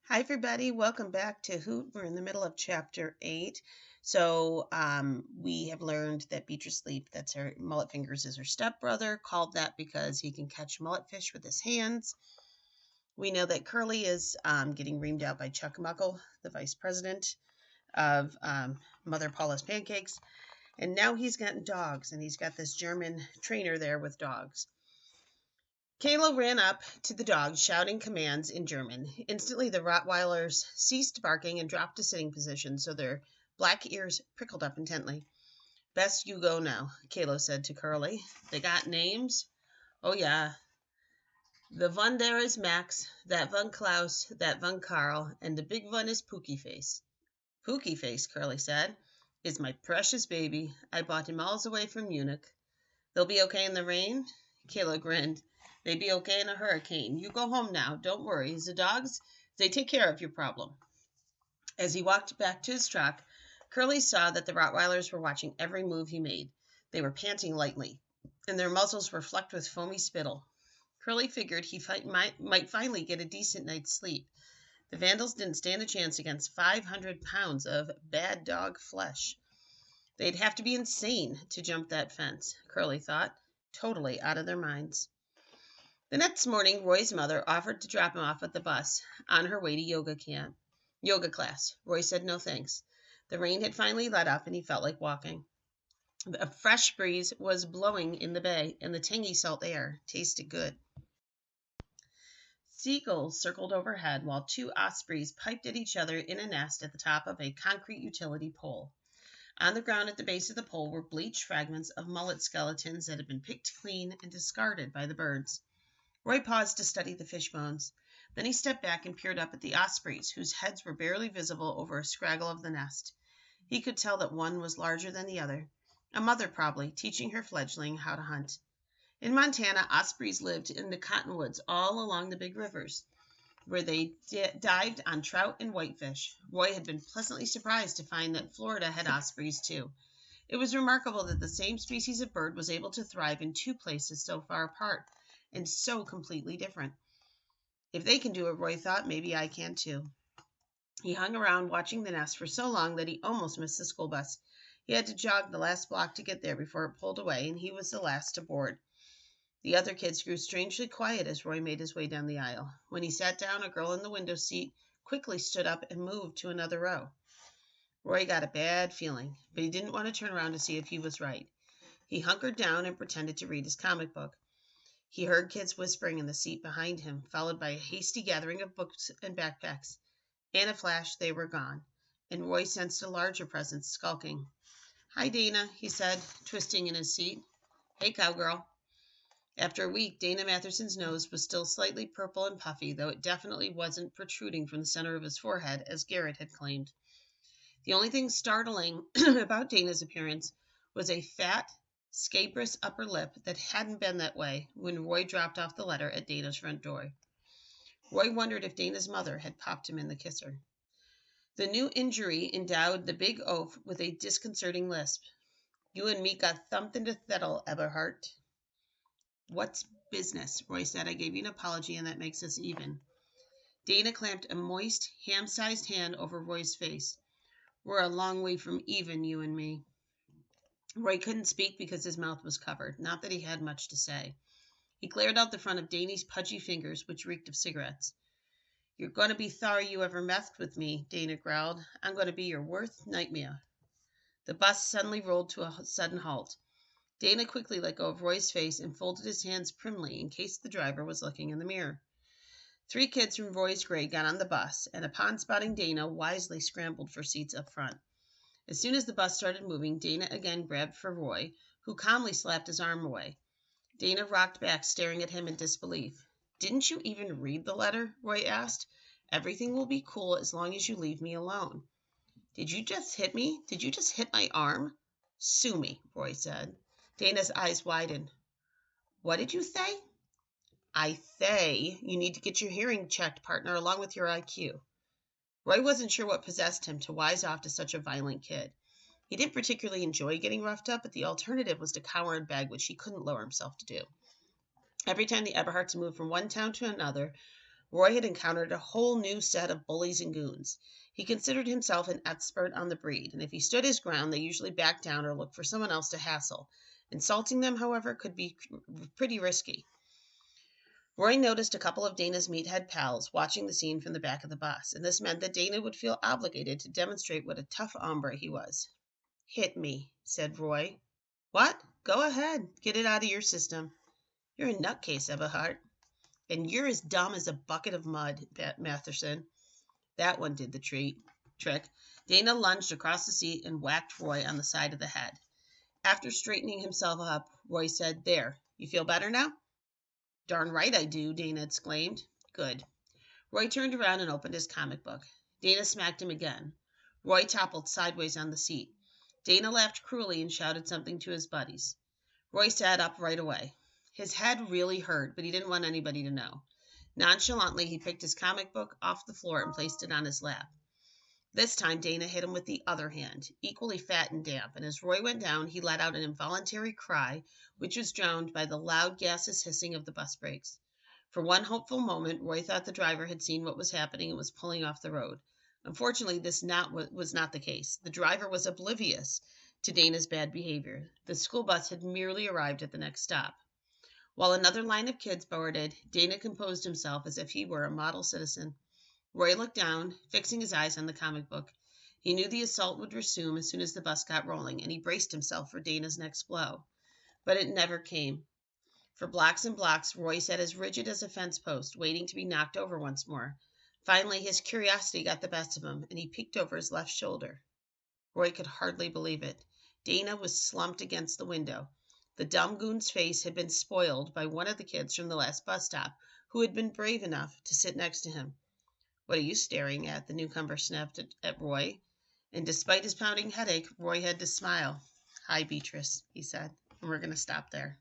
Hi, everybody. Welcome back to Hoot. We're in the middle of chapter 8. We have learned that Beatrice Leap, that's her mullet fingers, is her stepbrother, called that because he can catch mullet fish with his hands. We know that Curly is getting reamed out by Chuck Muckle, the vice president of Mother Paula's Pancakes. And now he's gotten dogs, and he's got this German trainer there with dogs. Kayla ran up to the dogs, shouting commands in German. Instantly, the Rottweilers ceased barking and dropped to sitting position, so their black ears prickled up intently. Best you go now, Kayla said to Curly. They got names? Oh, yeah. The one there is Max, that one Klaus, that one Karl, and the big one is Pookie Face. Pookie Face, Curly said, is my precious baby. I bought him all the way from Munich. They'll be okay in the rain? Kayla grinned. They'd be okay in a hurricane. You go home now. Don't worry. The dogs, they take care of your problem. As he walked back to his truck, Curly saw that the Rottweilers were watching every move he made. They were panting lightly, and their muzzles were flecked with foamy spittle. Curly figured he might finally get a decent night's sleep. The Vandals didn't stand a chance against 500 pounds of bad dog flesh. They'd have to be insane to jump that fence, Curly thought, totally out of their minds. The next morning, Roy's mother offered to drop him off at the bus on her way to yoga class. Roy said no thanks. The rain had finally let up and he felt like walking. A fresh breeze was blowing in the bay and the tangy salt air tasted good. Seagulls circled overhead while two ospreys piped at each other in a nest at the top of a concrete utility pole. On the ground at the base of the pole were bleached fragments of mullet skeletons that had been picked clean and discarded by the birds. Roy paused to study the fish bones. Then he stepped back and peered up at the ospreys, whose heads were barely visible over a scraggle of the nest. He could tell that one was larger than the other, a mother probably, teaching her fledgling how to hunt. In Montana, ospreys lived in the cottonwoods all along the big rivers, where they dived on trout and whitefish. Roy had been pleasantly surprised to find that Florida had ospreys too. It was remarkable that the same species of bird was able to thrive in two places so far apart, and so completely different. If they can do it, Roy thought, maybe I can too. He hung around watching the nest for so long that he almost missed the school bus. He had to jog the last block to get there before it pulled away, and he was the last to board. The other kids grew strangely quiet as Roy made his way down the aisle. When he sat down, a girl in the window seat quickly stood up and moved to another row. Roy got a bad feeling, but he didn't want to turn around to see if he was right. He hunkered down and pretended to read his comic book. He heard kids whispering in the seat behind him, followed by a hasty gathering of books and backpacks. In a flash, they were gone, and Roy sensed a larger presence skulking. Hi, Dana, he said, twisting in his seat. Hey, cowgirl. After a week, Dana Matherson's nose was still slightly purple and puffy, though it definitely wasn't protruding from the center of his forehead, as Garrett had claimed. The only thing startling about Dana's appearance was a fat, scabrous upper lip that hadn't been that way when Roy dropped off the letter at Dana's front door. Roy wondered if Dana's mother had popped him in the kisser. The new injury endowed the big oaf with a disconcerting lisp. You and me got thumped into Thettle, Eberhard. What's business? Roy said. I gave you an apology and that makes us even. Dana clamped a moist, ham-sized hand over Roy's face. We're a long way from even, you and me. Roy couldn't speak because his mouth was covered, not that he had much to say. He glared out the front of Dane's pudgy fingers, which reeked of cigarettes. You're going to be sorry you ever messed with me, Dana growled. I'm going to be your worst nightmare. The bus suddenly rolled to a sudden halt. Dana quickly let go of Roy's face and folded his hands primly in case the driver was looking in the mirror. 3 kids from Roy's grade got on the bus, and upon spotting Dana, wisely scrambled for seats up front. As soon as the bus started moving, Dana again grabbed for Roy, who calmly slapped his arm away. Dana rocked back, staring at him in disbelief. Didn't you even read the letter? Roy asked. Everything will be cool as long as you leave me alone. Did you just hit me? Did you just hit my arm? Sue me, Roy said. Dana's eyes widened. What did you say? I say you need to get your hearing checked, partner, along with your IQ. Roy wasn't sure what possessed him to wise off to such a violent kid. He didn't particularly enjoy getting roughed up, but the alternative was to cower and beg, which he couldn't lower himself to do. Every time the Eberhards moved from one town to another, Roy had encountered a whole new set of bullies and goons. He considered himself an expert on the breed, and if he stood his ground, they usually backed down or looked for someone else to hassle. Insulting them, however, could be pretty risky. Roy noticed a couple of Dana's meathead pals watching the scene from the back of the bus, and this meant that Dana would feel obligated to demonstrate what a tough hombre he was. "Hit me," said Roy. "What? Go ahead. Get it out of your system." "You're a nutcase, Eberhard." "And you're as dumb as a bucket of mud, Matherson." That one did the trick. Dana lunged across the seat and whacked Roy on the side of the head. After straightening himself up, Roy said, "There, you feel better now?" "Darn right I do," Dana exclaimed. "Good." Roy turned around and opened his comic book. Dana smacked him again. Roy toppled sideways on the seat. Dana laughed cruelly and shouted something to his buddies. Roy sat up right away. His head really hurt, but he didn't want anybody to know. Nonchalantly, he picked his comic book off the floor and placed it on his lap. This time, Dana hit him with the other hand, equally fat and damp, and as Roy went down, he let out an involuntary cry, which was drowned by the loud gaseous hissing of the bus brakes. For one hopeful moment, Roy thought the driver had seen what was happening and was pulling off the road. Unfortunately, this was not the case. The driver was oblivious to Dana's bad behavior. The school bus had merely arrived at the next stop. While another line of kids boarded, Dana composed himself as if he were a model citizen. Roy looked down, fixing his eyes on the comic book. He knew the assault would resume as soon as the bus got rolling, and he braced himself for Dana's next blow. But it never came. For blocks and blocks, Roy sat as rigid as a fence post, waiting to be knocked over once more. Finally, his curiosity got the best of him, and he peeked over his left shoulder. Roy could hardly believe it. Dana was slumped against the window. The dumb goon's face had been spoiled by one of the kids from the last bus stop, who had been brave enough to sit next to him. "What are you staring at?" the newcomer snapped at Roy. And despite his pounding headache, Roy had to smile. "Hi, Beatrice," he said, and we're going to stop there.